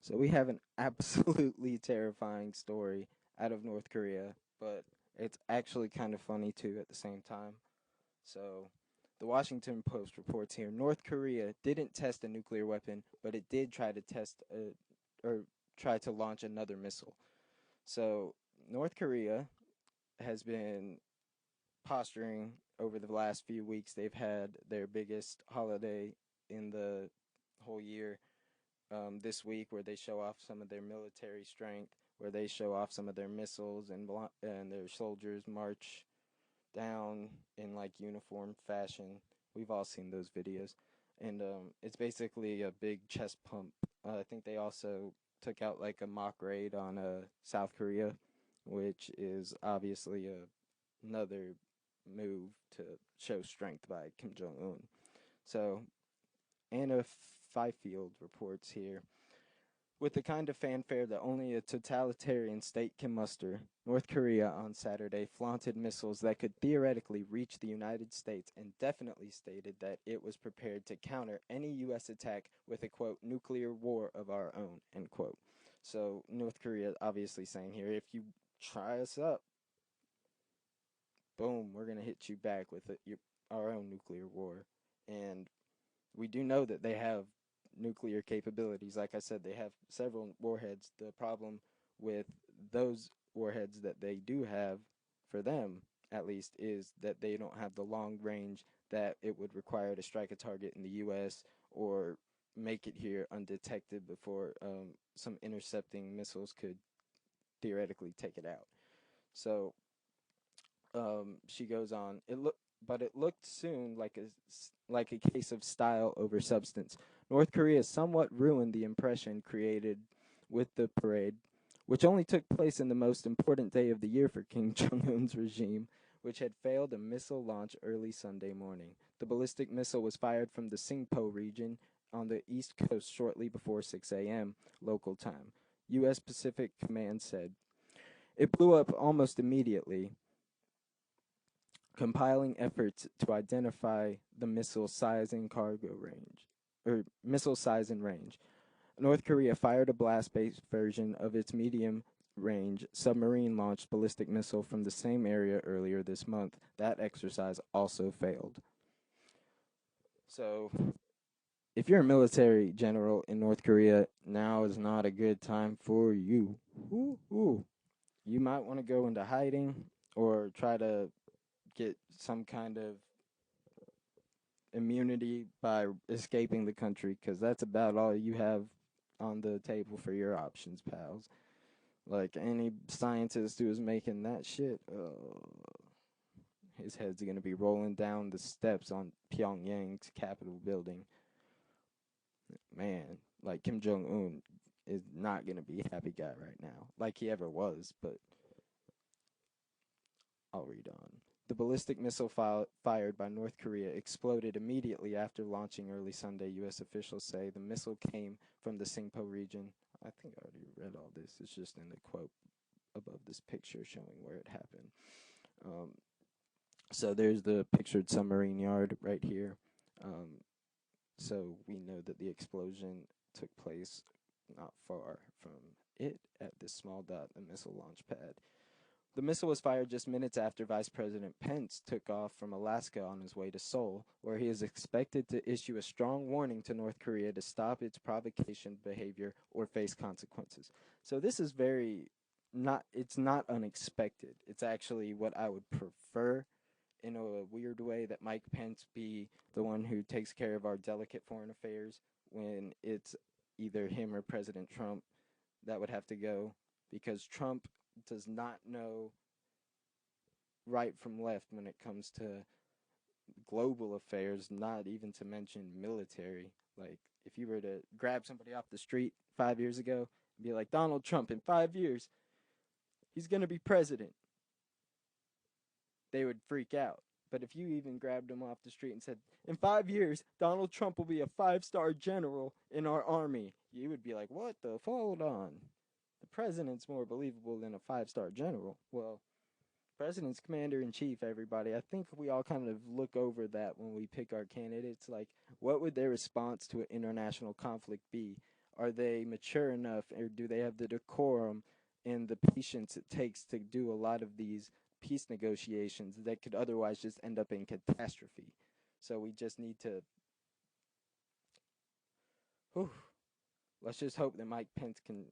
So we have an absolutely terrifying story out of North Korea, but it's actually kind of funny too at the same time. So the Washington Post reports here North Korea didn't test a nuclear weapon, but it did try to test or try to launch another missile. So North Korea has been posturing over the last few weeks. They've had their biggest holiday in the whole year this week, where they show off some of their military strength, where they show off some of their missiles, and their soldiers march down in like uniform fashion. We've all seen those videos, and it's basically a big chest pump. I think they also took out like a mock raid on South Korea, which is obviously another move to show strength by Kim Jong Un. So Anna Fifield reports here. With the kind of fanfare that only a totalitarian state can muster, North Korea on Saturday flaunted missiles that could theoretically reach the United States and definitely stated that it was prepared to counter any U.S. attack with a quote, nuclear war of our own, end quote. So North Korea obviously saying here, if you try us up, boom, we're going to hit you back with our own nuclear war. And we do know that they have nuclear capabilities. Like I said, they have several warheads. The problem with those warheads that they do have, for them at least, is that they don't have the long range that it would require to strike a target in the U.S. or make it here undetected before some intercepting missiles could theoretically take it out. So she goes on. But it looked soon like a case of style over substance. North Korea somewhat ruined the impression created with the parade, which only took place in the most important day of the year for Kim Jong Un's regime, which had failed a missile launch early Sunday morning. The ballistic missile was fired from the Singpo region on the east coast shortly before 6 a.m. local time. U.S. Pacific Command said it blew up almost immediately, compiling efforts to identify the missile size and cargo range, or missile size and range. North Korea fired a blast based version of its medium range submarine launched ballistic missile from the same area earlier this month. That exercise also failed. So, if you're a military general in North Korea, now is not a good time for you. Ooh, ooh. You might want to go into hiding or try to get some kind of immunity by escaping the country, because that's about all you have on the table for your options, pals. Like any scientist who is making that shit, his head's gonna be rolling down the steps on Pyongyang's Capitol building. Man, like Kim Jong Un is not gonna be a happy guy right now, like he ever was. But I'll read on. The ballistic missile fired by North Korea exploded immediately after launching early Sunday, U.S. officials say. The missile came from the Singpo region. I think I already read all this. It's just in the quote above this picture showing where it happened. Um, so there's the pictured submarine yard right here. Um, so we know that the explosion took place not far from it at this small dot, the missile launch pad. The missile was fired just minutes after Vice President Pence took off from Alaska on his way to Seoul, where he is expected to issue a strong warning to North Korea to stop its provocation behavior or face consequences. So this is it's not unexpected. It's actually what I would prefer, in a weird way, that Mike Pence be the one who takes care of our delicate foreign affairs when it's either him or President Trump that would have to go, because Trump does not know right from left when it comes to global affairs, not even to mention military. Like, if you were to grab somebody off the street 5 years ago and be like, Donald Trump, in 5 years, he's going to be president, they would freak out. But if you even grabbed him off the street and said, in 5 years, Donald Trump will be a 5-star general in our army, you would be like, what the? Hold on. The president's more believable than a 5-star general. Well, president's commander in chief, everybody. I think we all kind of look over that when we pick our candidates. Like, what would their response to an international conflict be? Are they mature enough, or do they have the decorum and the patience it takes to do a lot of these peace negotiations that could otherwise just end up in catastrophe? So we just need to, whew, let's just hope that Mike Pence can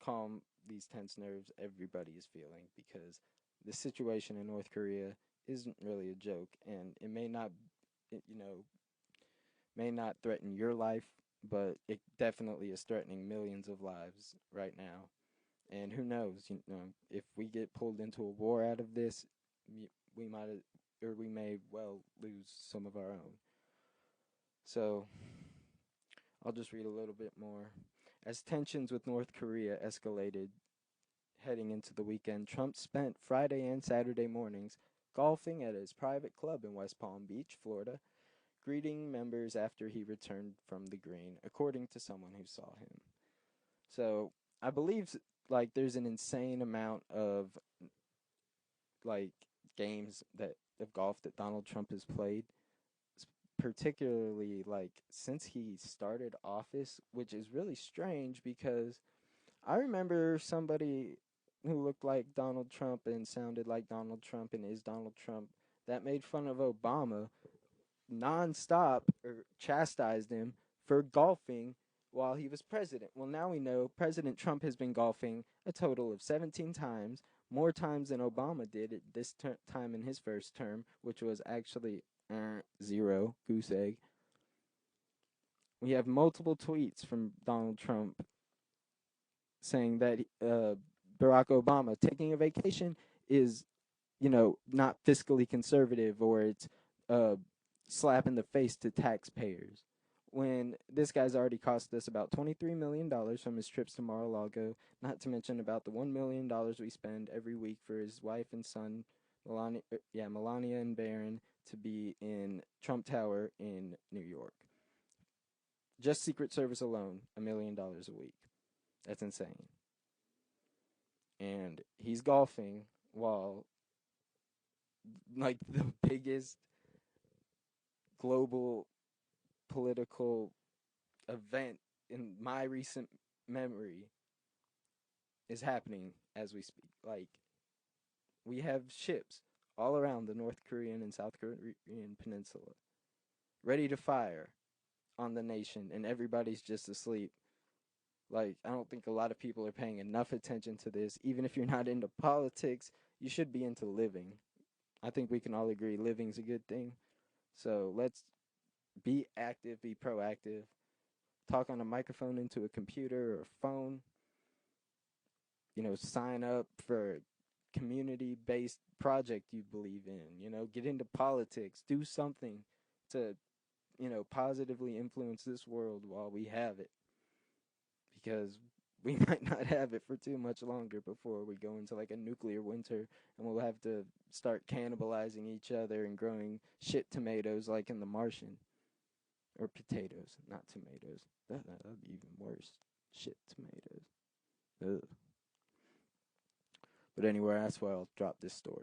calm these tense nerves everybody is feeling, because the situation in North Korea isn't really a joke, and it may not, may not threaten your life, but it definitely is threatening millions of lives right now. And who knows, if we get pulled into a war out of this, we might, or we may well lose some of our own. So I'll just read a little bit more. As tensions with North Korea escalated heading into the weekend, Trump spent Friday and Saturday mornings golfing at his private club in West Palm Beach, Florida, greeting members after he returned from the green, according to someone who saw him. So I believe like there's an insane amount of like games that of golf that Donald Trump has played, particularly like since he started office, which is really strange because I remember somebody who looked like Donald Trump and sounded like Donald Trump and is Donald Trump that made fun of Obama nonstop or chastised him for golfing while he was president. Well, now we know President Trump has been golfing a total of 17 times, more times than Obama did at this time in his first term, which was actually zero, goose egg. We have multiple tweets from Donald Trump saying that Barack Obama taking a vacation is, not fiscally conservative, or it's a slap in the face to taxpayers. When this guy's already cost us about $23 million from his trips to Mar-a-Lago, not to mention about the $1 million we spend every week for his wife and son, Melania and Barron, to be in Trump Tower in New York. Just Secret Service alone, $1 million a week. That's insane. And he's golfing while like the biggest global political event in my recent memory is happening as we speak. Like, we have ships all around the North Korean and South Korean peninsula ready to fire on the nation, and everybody's just asleep. Like, I don't think a lot of people are paying enough attention to this. Even if you're not into politics, you should be into living. I think we can all agree living's a good thing. So let's be active, be proactive, talk on a microphone into a computer or a phone, sign up for a community-based project you believe in, get into politics, do something to, positively influence this world while we have it. Because we might not have it for too much longer before we go into like a nuclear winter, and we'll have to start cannibalizing each other and growing shit tomatoes like in The Martian. Or potatoes, not tomatoes. That'd be even worse. Shit tomatoes. Ugh. But anyway, that's why I'll drop this story.